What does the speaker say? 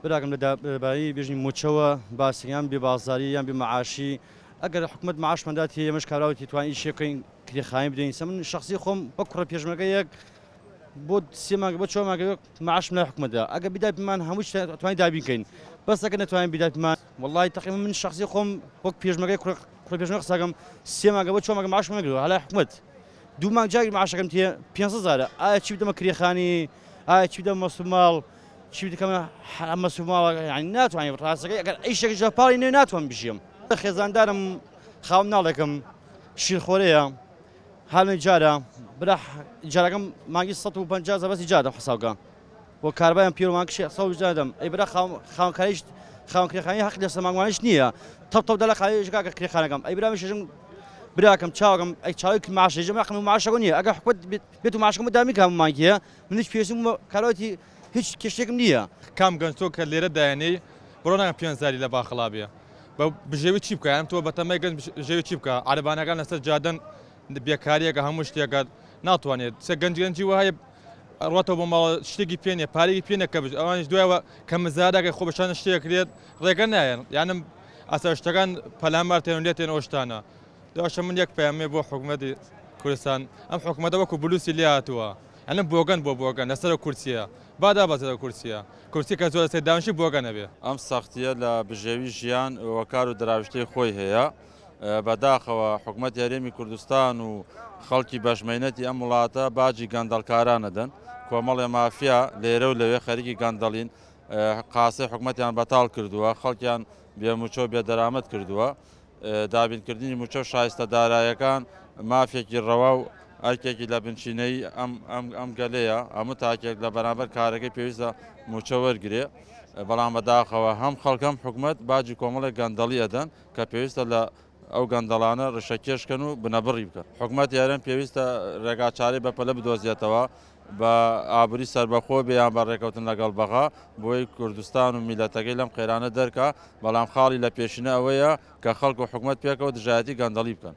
براکەم لەبارەی بێژنی موچەوە باسییان بێ بازاری یان بێ معاشی ئەگەر حکومت معاشمەداتی ئێمەش کاراوتی توانین شێکەین کرێخایی بدەین سە من شخصی خۆم بە کوڕە پێشمەکە یەک بۆ سێ مانگە بۆ چوار مانگە معاشم لای حکومەتدا ئەگەر بیداپیمان هەموو توانین دابینکەین بەس ئەگەر نەتوانین بیداپیمان وڵی تەقریبا من شخصی خۆم وەک پێشمەکەی کوڕە پێشمەکە قساکەم سێ مانگە بۆ چوار مانگە معاشم نەگرەوە هەلای حکومەت دوو مانگ جاگیر معاشەکەم تێ 500 ئایا چی بدەمە کرێخانی ئایا چی بدەمە مەسوول چی دەکەمە مەسوول ینی ناتوانین ڕاستەکەی ئەگەر ئەی شتێکی ژەپاڵی نوێ ناتوان بژیم خێزاندارم خاوم ناڵێکم شیرخۆرەیە هەڵێ جارە برا جارەکەم مانگی 150 بەسی جادەم حساوگە بۆ کاربایان پیرۆمانکشی سەدەم ئەی برا خاوەنکاریش خاوەن کرێخانی حەق لەسەر مانگوانیش نییە تەپتەپ دەلا خاوێژگاکە کرێخانەکەم ئەی برا شەژم براکەم چاوەکەم ئەی چاوی ماشەژەم ڕقم و ماشەکە نییە ئەگەر حکومەت بێت و ماشەکەم دامی کام مانگیە منیش پێویستم کاراوەتی هیچ کێشتێکم نییە کام گەنجۆ کە لێرە دایانەی بڕۆ ناگەم 500 لە باخڵا بێ بە بژێوی چی بکە یان تۆ بەتەمای گەنج ژێوی چی بکە عەرەبانەکان لەسەر جادەن بێکاریەکە هەموو شتێکات ناتوانێت سە گەنجی وهەیە ڕاتەوە بۆ ماڵ شتێکی پێنێ پارێکی پێنە کە ئەوانش دوایەوە کە مزارەکە خۆ بەشانە شتێکرێت ڕێگە نایەن یانم ئاسا شتەکان پەلامار تێن لێتێن ئەوشتانە داشە من یەک پەیامێ بۆ حکومەتی کوردستان ئەم حکومەتە وەکو بلوسی لێ هاتووە ئەنم بۆگەن بۆگەن لەسەر کورسیە بادا بەسەر کورسی کە زۆر سێ داوشی بۆگەنە بێ ئەم سەختیە لە بژێوی ژیان وەکار و دراوشتەی خۆی هەیە بەداخەوە حکومەت یاریێمی کوردستان و خەڵکی بەشمێنەتی ئەم وڵاتە باجی گەندەڵکارانەدەن کۆمەڵێ مافیا لێرە و لەوێ خەریکی گەندەڵین قاسەی حکومەتیان بەتاڵ کردووە خەڵکیان بێموچۆ بێدەرامەت کردووە دابینکردنی موچە و شایستە دارایەکان مافێکی ڕەوا و ئەرکێکی لە بنچینەی ئەم گەلەیە هەموو تاکێک لە بەرامبەر کارەکەی پێویستە موچە وەرگێ بەڵام بەداخەوە هەم خەڵکەم حکومەت باجی کۆمەڵێک گەندەڵی ئەدەن کە پێویستە لە ئەو گەندەڵانە ڕشەکێشکەن و بنەبڕی بکەن حکومەت یارن پێویستە ڕێگاچاری بەپەلە بدۆزیێتەوە بە ئابووری سربەخۆ بێیان بە ڕێکەوتن لەگەڵ بەغا بۆی کوردستان و میلەتەکەی لەم قەیرانە دەرکە بەڵام خاڵی لە پێشینە ئەوەیە کە خەڵک و حکومەت پێکەوە دژایەتی گەندەڵی بکەن